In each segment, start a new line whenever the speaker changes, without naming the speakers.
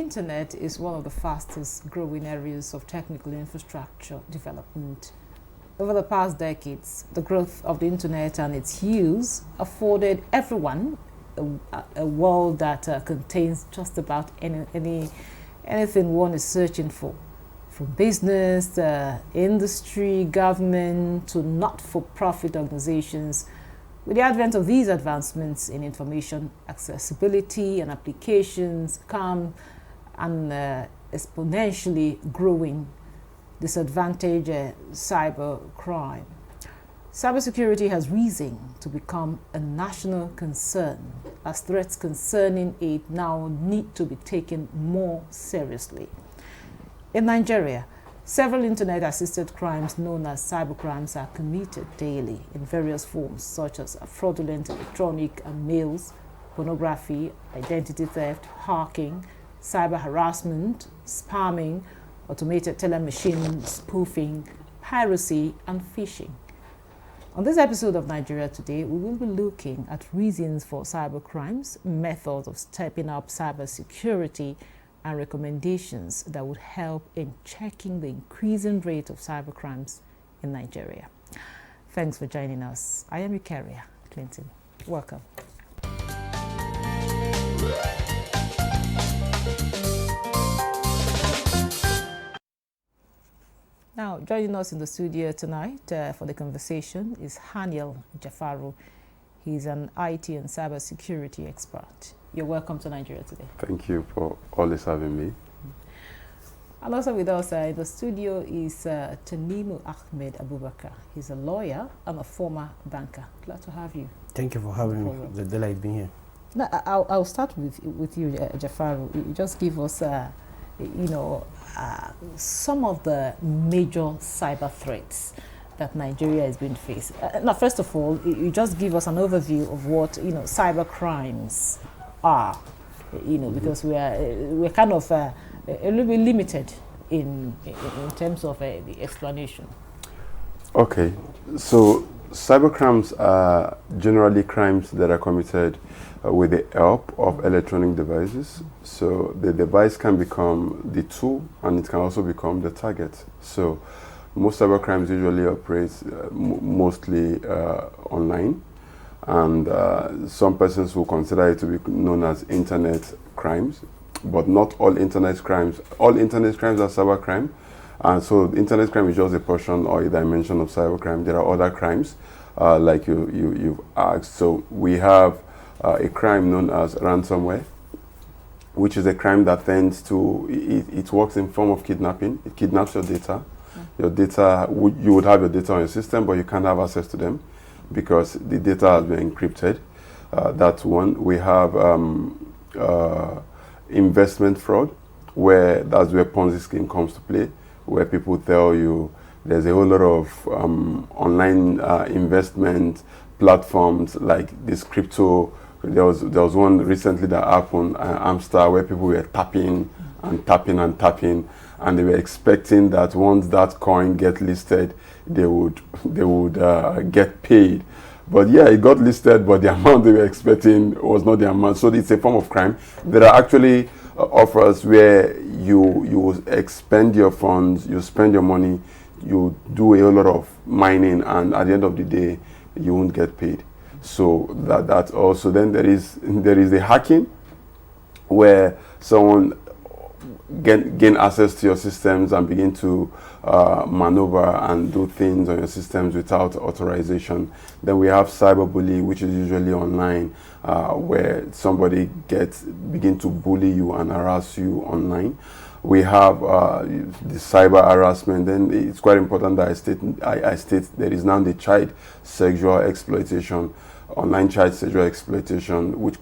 internet is one of the fastest growing areas of technical infrastructure development. Over the past decades, the growth of the internet and its use afforded everyone a world that contains just about anything one is searching for, from business, industry, government, to not-for-profit organizations. With the advent of these advancements in information accessibility and applications come an exponentially growing disadvantage cybercrime. Cybersecurity has risen to become a national concern, as threats concerning it now need to be taken more seriously. In Nigeria, several internet-assisted crimes known as cybercrimes are committed daily in various forms, such as fraudulent electronic and mails, pornography, identity theft, hacking, cyber harassment, spamming, automated teller machine spoofing, piracy, and phishing. On this episode of Nigeria Today, we will be looking at reasons for cybercrimes, methods of stepping up cybersecurity, and recommendations that would help in checking the increasing rate of cybercrimes in Nigeria. Thanks for joining us. I am your carrier, Clinton. Welcome. Now, joining us in the studio tonight for the conversation is Haniel Jafaru. He's an IT and cybersecurity expert. You're welcome to Nigeria Today.
Thank you for always having me.
And also with us in the studio is Tanimu Ahmed Abubakar. He's a lawyer and a former banker. Glad to have you.
Thank you for having me. It's a delight being here.
Now, I'll start with you, Jafaru. You just give us some of the major cyber threats that Nigeria has been faced. Now, first of all, you just give us an overview of what cyber crimes are. Because we're kind of a little bit limited in terms of the explanation.
Okay, so cybercrimes are generally crimes that are committed with the help of electronic devices. So the device can become the tool, and it can also become the target. So most cybercrimes usually operate mostly online, and some persons will consider it to be known as internet crimes, but not all internet crimes. All internet crimes are cybercrime, and so internet crime is just a portion or a dimension of cybercrime. There are other crimes, like you've asked. So we have a crime known as ransomware, which is a crime that tends to, it works in form of kidnapping. It kidnaps your data. Your data, you would have your data on your system, but you can't have access to them because the data has been encrypted. That's one. We have investment fraud, that's where Ponzi scheme comes to play, where people tell you there's a whole lot of online investment platforms like this crypto. There was one recently that happened, Amstar, where people were tapping and tapping and tapping, and they were expecting that once that coin get listed, they would get paid. But yeah, it got listed, but the amount they were expecting was not the amount. So it's a form of crime. There are actually offers where you expend your funds, you spend your money, you do a whole lot of mining, and at the end of the day, you won't get paid. So that also. Then there is the hacking, where someone gain access to your systems and begin to maneuver and do things on your systems without authorization. Then we have cyberbullying, which is usually online, where somebody begin to bully you and harass you online. We have the cyber harassment. Then it's quite important that I state there is now the child sexual exploitation, online child sexual exploitation, which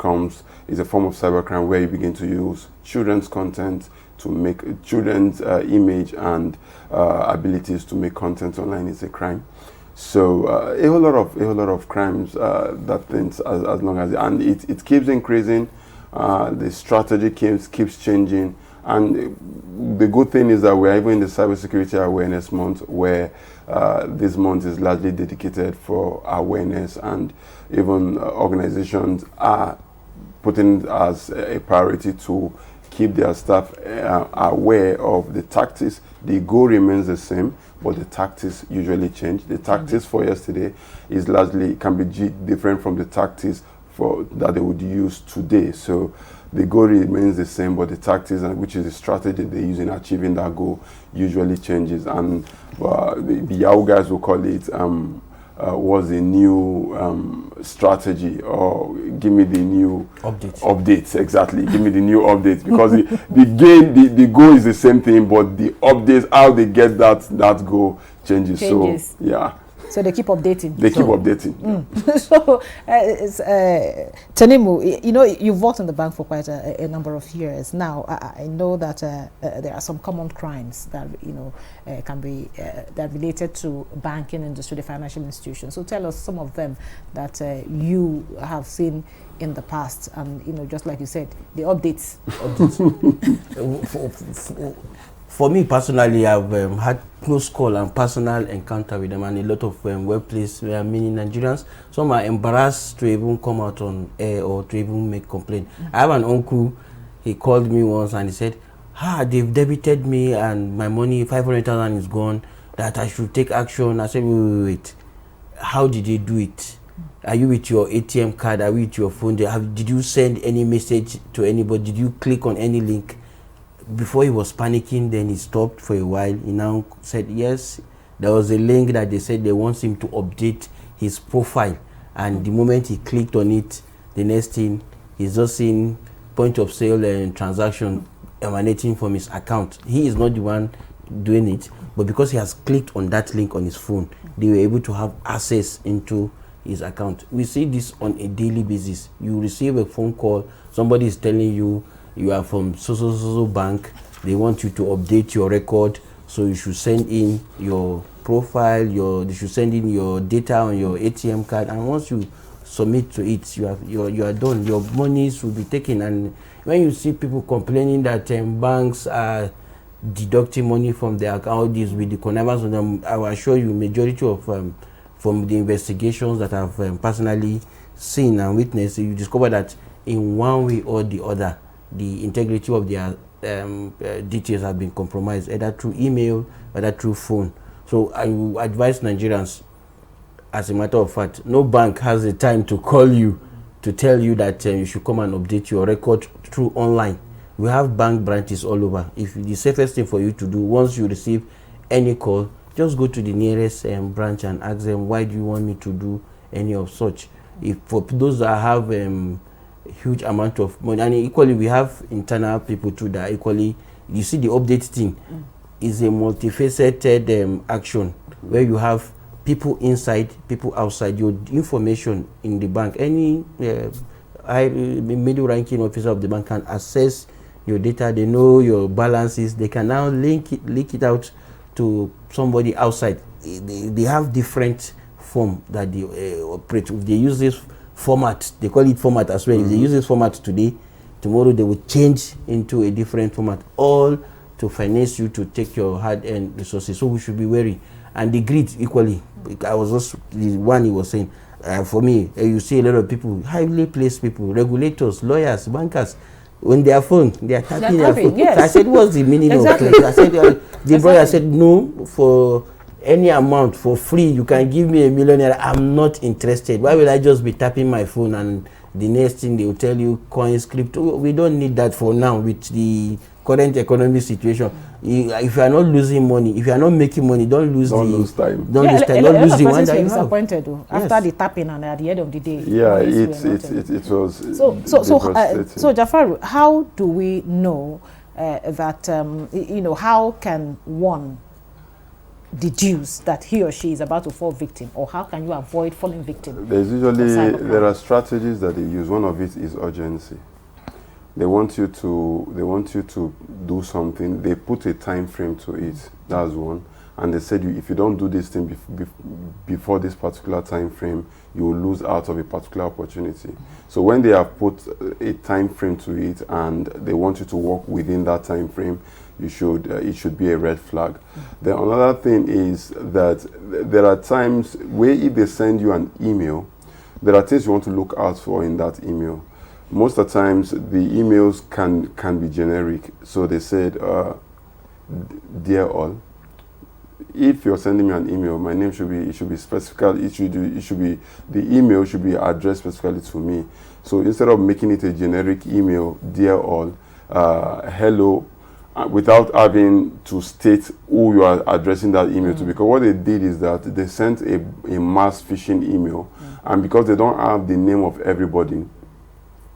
is a form of cybercrime where you begin to use children's content to make children's image and abilities to make content online is a crime. So a whole lot of crimes that things as long as it keeps increasing. The strategy keeps changing. And the good thing is that we're even in the Cybersecurity Awareness Month, where this month is largely dedicated for awareness, and even organizations are putting it as a priority to keep their staff aware of the tactics. The goal remains the same, but the tactics usually change. The tactics for yesterday is largely can be different from the tactics that they would use today. So the goal remains the same, but the tactics, which is the strategy they use in achieving that goal, usually changes. And the Yahoo guys will call it was a new strategy, or give me the new updates. Exactly, give me the new updates, because the goal is the same thing, but the updates, how they get that goal changes. So yeah.
So they keep updating.
They keep updating.
So, Tanimu, you know, you've worked in the bank for quite a number of years now. I know that there are some common crimes that can be that related to banking industry, the financial institutions. So tell us some of them that you have seen in the past, and just like you said, the updates.
For me personally, I've had close call and personal encounter with them, and a lot of workplace, many Nigerians. Some are embarrassed to even come out on air or to even make complaint. I have an uncle, he called me once and he said, they've debited me and my money, 500,000 is gone, that I should take action. I said, wait. How did they do it? Are you with your ATM card? Are you with your phone? Did you send any message to anybody? Did you click on any link? Before he was panicking, then he stopped for a while. He now said, yes, there was a link that they said they want him to update his profile. And the moment he clicked on it, the next thing, he's just seeing point of sale and transaction emanating from his account. He is not the one doing it, but because he has clicked on that link on his phone, they were able to have access into his account. We see this on a daily basis. You receive a phone call, somebody is telling you, you are from so bank, they want you to update your record, so you should send in your profile, you should send in your data on your ATM card, and once you submit to it, you are done. Your monies will be taken. And when you see people complaining that banks are deducting money from their account with the connivance of them, I will assure you, majority of from the investigations that I've personally seen and witnessed, you discover that in one way or the other, the integrity of their details have been compromised, either through email, either through phone. So I will advise Nigerians, as a matter of fact, no bank has the time to call you to tell you that you should come and update your record through online. We have bank branches all over. If the safest thing for you to do, once you receive any call, just go to the nearest branch and ask them, why do you want me to do any of such? If for those that have huge amount of money, and equally we have internal people too that equally, you see, the update thing is a multifaceted action where you have people inside, people outside. Your information in the bank, any middle ranking officer of the bank can access your data. They know your balances. They can now link it out to somebody outside. They have different form that they operate. If they use this format, they call it format as well. If they use this format today, tomorrow they will change into a different format, all to finance you to take your hard-earned resources. So we should be wary. And the greed equally. I was just the one he was saying. For me, you see a lot of people, highly placed people, regulators, lawyers, bankers, on their phone, they are tapping their phone. Yes. So I said, what's the meaning of it? I said, the brother said, no, for any amount for free, you can give me $1 million. I'm not interested. Why will I just be tapping my phone and the next thing they will tell you coins, crypto? We don't need that for now with the current economic situation. If you are not losing money, if you are not making money, don't lose time. Don't lose time. Don't lose the one that you have.
Disappointed though, after the tapping and at the end of the day.
Yeah, it was.
So Jafaru, how do we know that how can one deduce that he or she is about to fall victim, or how can you avoid falling victim?
There are strategies that they use. One of it is urgency. They want you to do something. They put a time frame to it. That's one. And they said, if you don't do this thing before this particular time frame, you will lose out of a particular opportunity. So when they have put a time frame to it and they want you to work within that time frame, it should be a red flag. Then another thing is that there are times where if they send you an email, there are things you want to look out for in that email. most of the times the emails can be generic. So they said, dear all, if you're sending me an email, my name should be specific. The email should be addressed specifically to me. So instead of making it a generic email, dear all, hello, without having to state who you are addressing that email to, because what they did is that they sent a mass phishing email, and because they don't have the name of everybody,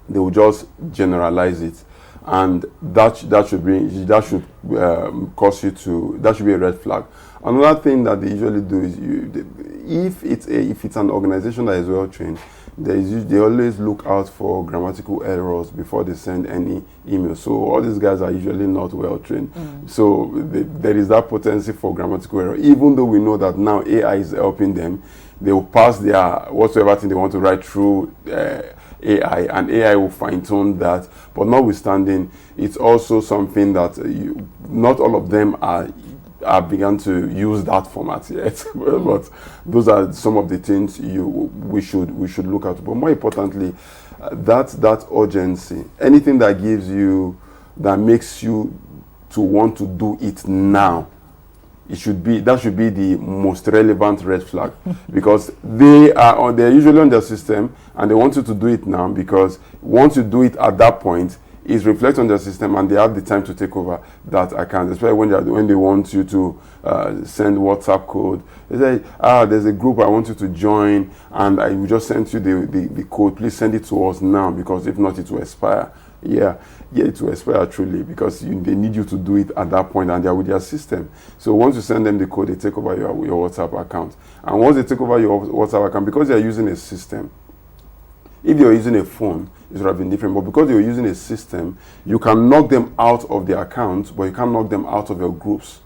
they will just generalize it, and that should cause you to, that should be a red flag. Another thing that they usually do is, if it's an organization that is well trained, they always look out for grammatical errors before they send any email. So all these guys are usually not well trained. So there is that potency for grammatical error. Even though we know that now AI is helping them, they will pass their whatsoever thing they want to write through AI, and AI will fine-tune that. But notwithstanding, it's also something that not all of them are begun to use that format yet. But those are some of the things we should look at. But more importantly, that urgency, anything that gives you, that makes you to want to do it now, that should be the most relevant red flag, because they're usually on their system and they want you to do it now, because once you do it at that point, it reflects on their system and they have the time to take over that account, especially when they want you to send WhatsApp code. They say, there's a group I want you to join, and I will just send you the code. Please send it to us now, because if not, it will expire. Yeah, it will expire truly, because they need you to do it at that point, and they're with their system. So once you send them the code, they take over your WhatsApp account. And once they take over your WhatsApp account, because they're using a system, if you're using a phone, it would have been different. But because you're using a system, you can knock them out of the account, but you can't knock them out of your groups,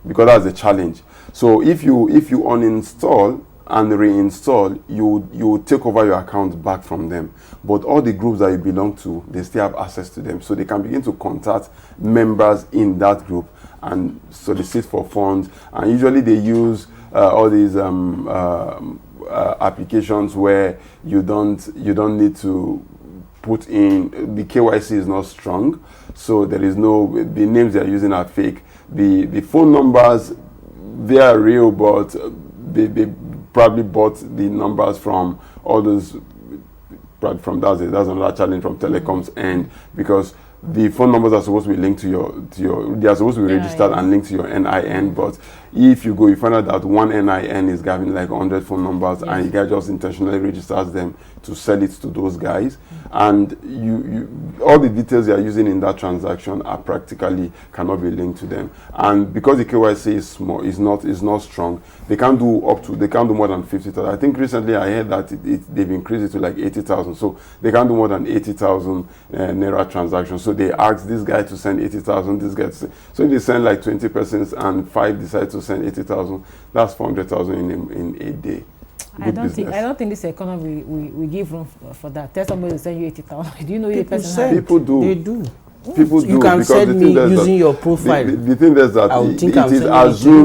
because that's the challenge. So if you uninstall and reinstall, you take over your account back from them. But all the groups that you belong to, they still have access to them. So they can begin to contact members in that group and solicit for funds. And usually they use all these applications where you don't need to put in, the KYC is not strong, so there is no, the names they are using are fake. The phone numbers, they are real, but they probably bought the numbers from all those, from that's another challenge from telecoms end, because the phone numbers are supposed to be linked to your they are supposed to be registered and linked to your NIN, but if you find out that one NIN is having like 100 phone numbers, and the guy just intentionally registers them to sell it to those guys, and all the details they are using in that transaction are practically cannot be linked to them. And because the KYC is small, is not strong, they can't do more than 50,000. I think recently I heard that they've increased it to like 80,000, so they can't do more than 80,000 naira transactions. So they asked this guy to send 80,000, this guy to send, so if they send like 20 persons and 5 decide to send 80,000, that's 400,000 in a day. I don't
think this economy we give room for that. Tell somebody to send you 80,000. Do you know your person?
People do.
They do.
People do.
You can send me using your profile.
The thing is that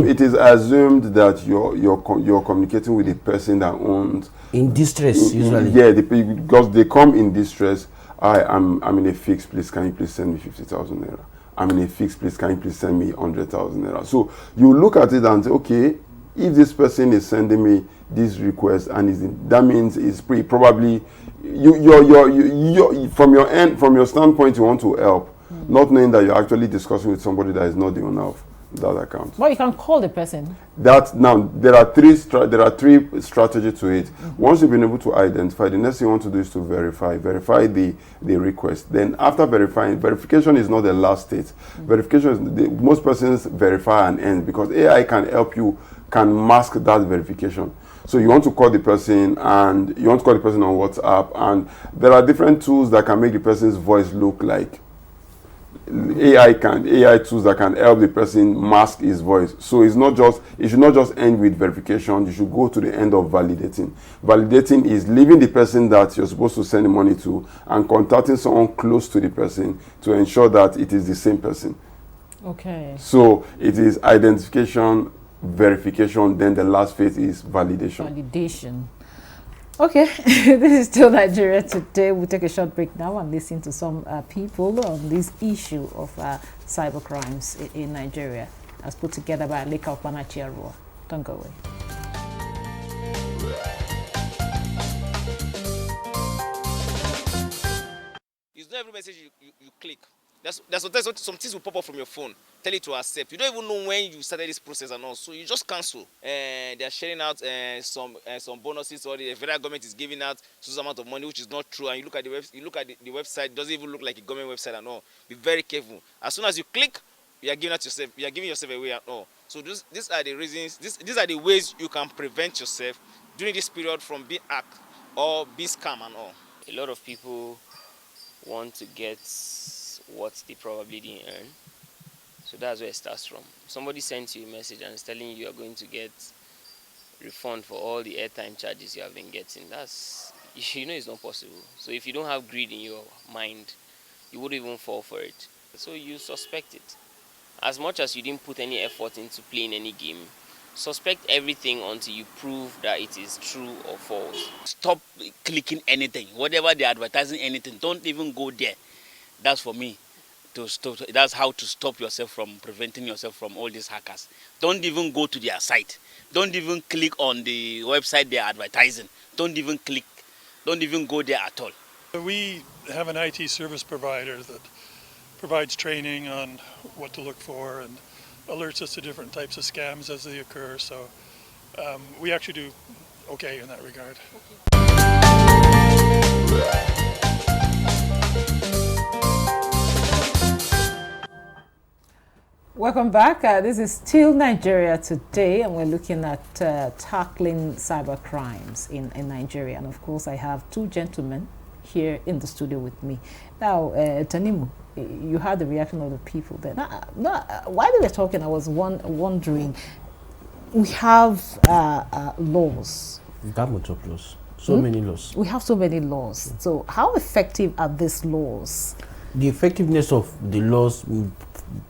it is assumed that you're communicating with the person that owns
in distress usually.
Yeah, because they come in distress. I'm in a fix. Please, can you please send me 50,000 naira? I'm in a fix. Please, can you please send me 100,000 naira? So you look at it and say, okay, if this person is sending me this request, and that means it's probably you from your end, from your standpoint, you want to help, not knowing that you're actually discussing with somebody that is not the owner of that account.
Well, you can call the person.
Now there are three strategies to it. Once you've been able to identify, the next thing you want to do is to verify the request. Then after verifying, verification is not the last state. Verification is most persons verify and end, because AI can help you, can mask that verification. So you want to call the person, and you want to call the person on WhatsApp, and there are different tools that can make the person's voice look like AI tools that can help the person mask his voice. So it should not just end with verification. You should go to the end of validating. Validating is leaving the person that you're supposed to send the money to and contacting someone close to the person to ensure that it is the same person.
Okay.
So it is identification, verification, then the last phase is validation.
Okay, this is still Nigeria Today. We'll take a short break now and listen to some people on this issue of cybercrimes in Nigeria, as put together by Leka Opanachiarua. Don't go away.
It's not every message you click. That's what some things will pop up from your phone, tell you to accept. You don't even know when you started this process and all, so you just cancel. And they're sharing out some bonuses, or the federal government is giving out some amount of money, which is not true. And you look at the website, it doesn't even look like a government website and all. Be very careful. As soon as you click, you are giving yourself away at all. So these are the reasons. These are the ways you can prevent yourself during this period from being hacked or being scammed and all. A lot of people want to get what they probably didn't earn. So that's where it starts from. Somebody sends you a message and is telling you are going to get refund for all the airtime charges you have been getting. That's, you know, it's not possible. So if you don't have greed in your mind, you wouldn't even fall for it. So you suspect it. As much as you didn't put any effort into playing any game, suspect everything until you prove that it is true or false.
Stop clicking anything, whatever they're advertising, anything. Don't even go there. That's for me. That's how to stop yourself from preventing yourself from all these hackers. Don't even go to their site. Don't even click on the website they're advertising. Don't even click. Don't even go there at all.
We have an IT service provider that provides training on what to look for and alerts us to different types of scams as they occur. So we actually do okay in that regard.
Welcome back. This is still Nigeria Today, and we're looking at tackling cyber crimes in Nigeria. And of course, I have two gentlemen here in the studio with me. Now, Tanimu, you had the reaction of the people there. While they were talking, I was wondering, we have laws.
Government of laws. So many laws.
We have so many laws. So how effective are these laws?
The effectiveness of the laws will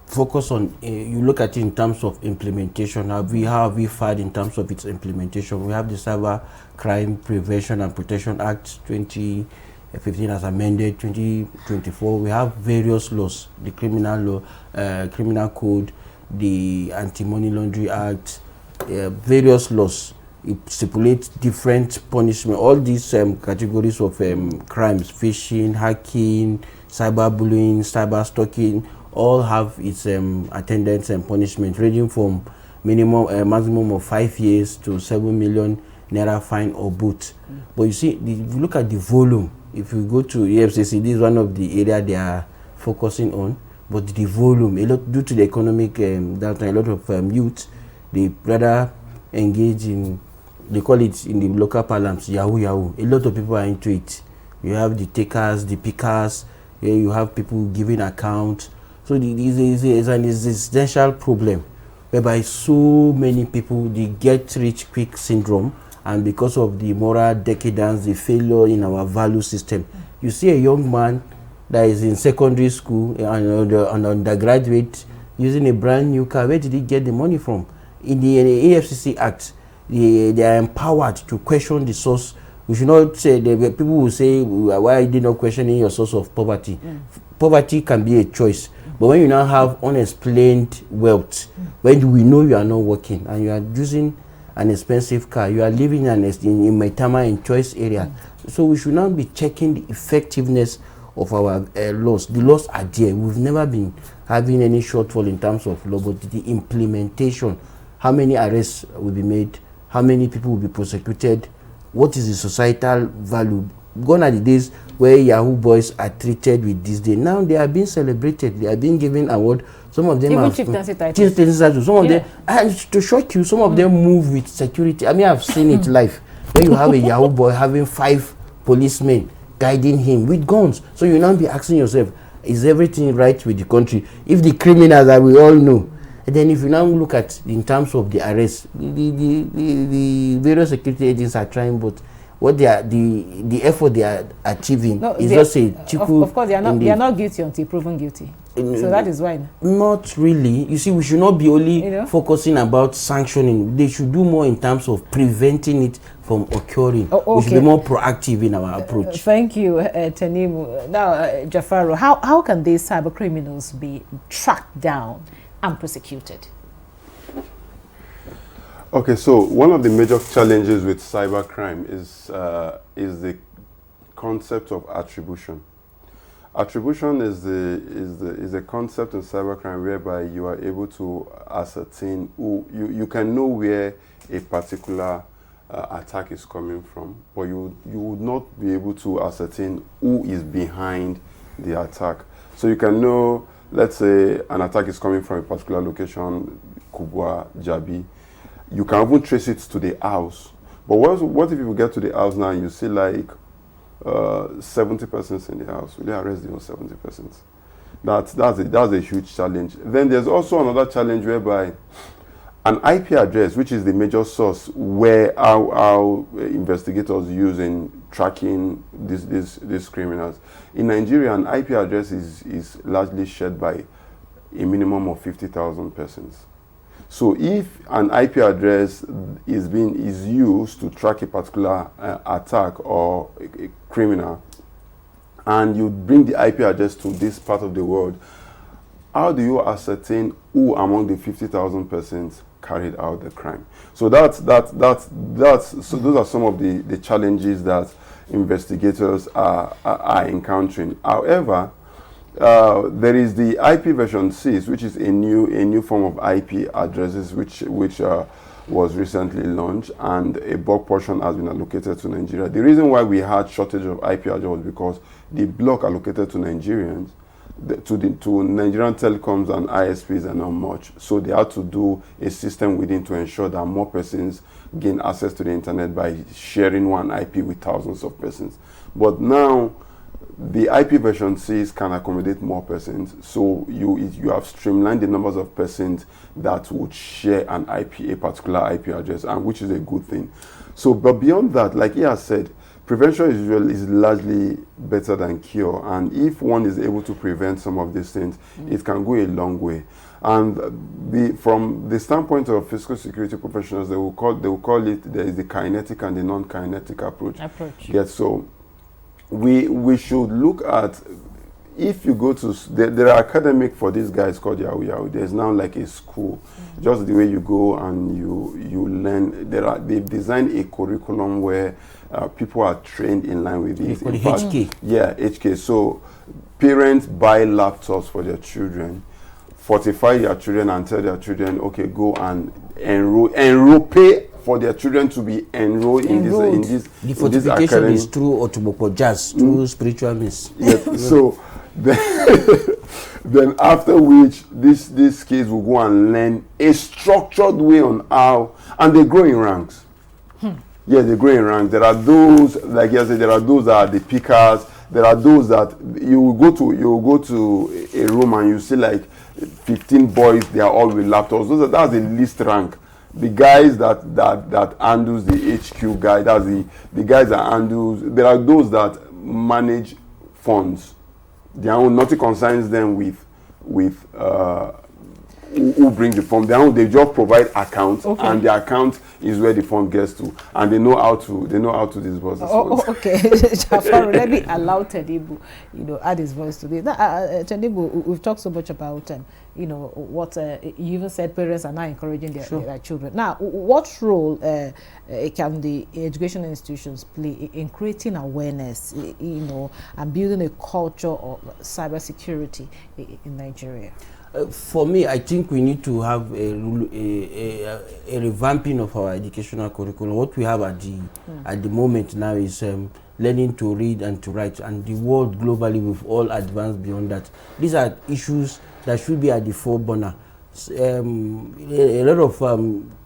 focus on, you look at it in terms of implementation. How have we fared in terms of its implementation? We have the Cyber Crime Prevention and Protection Act 2015 as amended, 2024. We have various laws, the criminal law, criminal code, the Anti-Money Laundering Act, various laws. It stipulates different punishment. All these categories of crimes, phishing, hacking, cyberbullying, cyber stalking, all have its attendance and punishment, ranging from maximum of 5 years to 7 million naira fine or boot. But you see, if you look at the volume, if you go to EFCC, this is one of the areas they are focusing on. But the volume, a lot due to the economic downturn, a lot of youth, they rather engage in, they call it in the local parlance, yahoo yahoo. A lot of people are into it. You have the takers, the pickers, you have people giving accounts. So this is an existential problem whereby so many people, they get rich quick syndrome, and because of the moral decadence, the failure in our value system. You see a young man that is in secondary school and an undergraduate using a brand new car. Where did he get the money from? In the EFCC Act, they are empowered to question the source. We should not say, people will say, why are they not questioning your source of poverty? Poverty can be a choice. But when you now have unexplained wealth, when we know you are not working and you are using an expensive car, you are living in Maitama in choice area. So we should now be checking the effectiveness of our laws. The laws are there. We've never been having any shortfall in terms of law, but the implementation, how many arrests will be made, how many people will be prosecuted, what is the societal value? Gone are the days where Yahoo boys are treated with this day. Now they are being celebrated. They are being given award. Some of them
even
have
chieftaincy titles.
Some of them, and to shock you, some of them move with security. I mean, I've seen it live. Where you have a Yahoo boy having 5 policemen guiding him with guns. So you now be asking yourself, is everything right with the country? If the criminals that we all know, and then if you now look at in terms of the arrest, the various security agents are trying, but what they are, the effort they are achieving is just a chiku.
Of course, they are not guilty until proven guilty. So that is why.
Not really. You see, we should not be only
focusing
about sanctioning. They should do more in terms of preventing it from occurring.
Oh, okay.
We should be more proactive in our approach.
Thank you, Tanimu. Now, Jafaru, how can these cyber criminals be tracked down and prosecuted?
Okay, so one of the major challenges with cybercrime is the concept of attribution. Attribution is a concept in cybercrime whereby you are able to ascertain who you can know where a particular attack is coming from, but you would not be able to ascertain who is behind the attack. So you can know, let's say an attack is coming from a particular location, Kubwa, Jabi. You can even trace it to the house. But what if you get to the house now and you see like 70 persons in the house? Will they arrest the whole 70 persons? That's a huge challenge. Then there's also another challenge whereby an IP address, which is the major source where our investigators use in tracking these criminals. In Nigeria, an IP address is largely shared by a minimum of 50,000 persons. So if an IP address is used to track a particular attack or a criminal, and you bring the IP address to this part of the world, how do you ascertain who among the 50,000 persons carried out the crime? So so those are some of the challenges that investigators are encountering. However, there is the IP version 6, which is a new form of IP addresses which was recently launched, and a bulk portion has been allocated to Nigeria. The reason why we had shortage of IP address was because the block allocated to Nigerians, to Nigerian telecoms and ISPs are not much. So they had to do a system within to ensure that more persons gain access to the internet by sharing one IP with thousands of persons. But now, the IP version 6 can accommodate more persons, so you have streamlined the numbers of persons that would share an IP, a particular IP address, and which is a good thing. So, but beyond that, like he has said, prevention is largely better than cure, and if one is able to prevent some of these things, it can go a long way. And from the standpoint of physical security professionals, they will call it there is the kinetic and the non-kinetic approach. Yes, so we should look at, if you go to, there are academic for these guys called Yahoo Yahoo. There's now like a school, just the way you go and you learn. They've designed a curriculum where people are trained in line with this.
HK.
Yeah, HK. So parents buy laptops for their children, fortify their children and tell their children, okay, go and enroll, pay for their children to be enrolled in this.
The fortification is through Otumoko Jazz, through spiritual means.
Yes. So then after which these kids will go and learn a structured way on how, and they grow in ranks. Yeah, they grow in ranks. There are those, like I said, there are those that are the pickers. There are those that you will go to a room and you see like 15 boys. They are all with laptops. That's the least rank. The guys that handles the HQ guy, that's the guys that handles. There are those that manage funds. Their own, nothing concerns them with who bring the fund. They just provide accounts, and the account is where the fund gets to, and they know how to disburse the funds.
Okay. Jafaru, let me allow Tanimu, add his voice to this. Tanimu, we've talked so much about what you even said parents are now encouraging their children. Now, what role can the educational institutions play in creating awareness, and building a culture of cybersecurity in Nigeria?
For me, I think we need to have a revamping of our educational curriculum. What we have at the moment now is learning to read and to write, and the world globally we've all advanced beyond that. These are issues that should be at the forefront. A lot of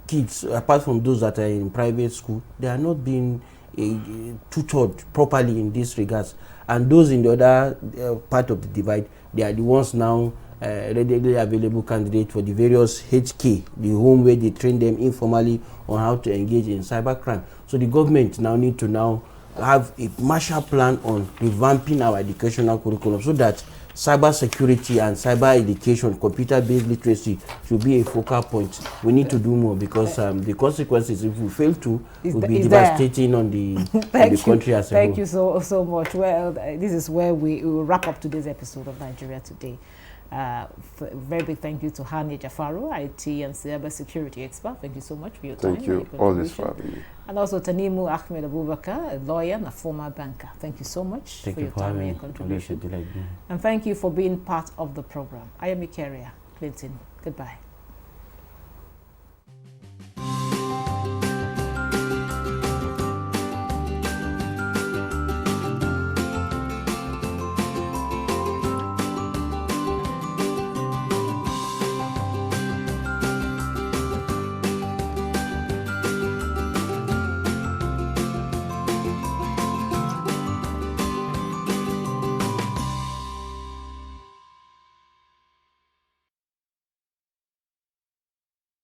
kids, apart from those that are in private school, they are not being tutored properly in these regards, and those in the other part of the divide, they are the ones now readily available candidates for the various HK, the home where they train them informally on how to engage in cybercrime. So the government now need to have a Marshall Plan on revamping our educational curriculum so that cyber security and cyber education, computer-based literacy should be a focal point. We need to do more because the consequences, if we fail to, will be devastating on the country as a whole.
Thank you so much. Well, this is where we will wrap up today's episode of Nigeria Today. Very big thank you to Hani Jafaru, IT and cyber security expert. Thank you so much for your time.
Thank you. Always for having me.
And also Tanimu Ahmed Abubakar, a lawyer and a former banker. Thank you so much for your time and your contribution. And thank you for being part of the program. I am Ikeria Clinton. Goodbye.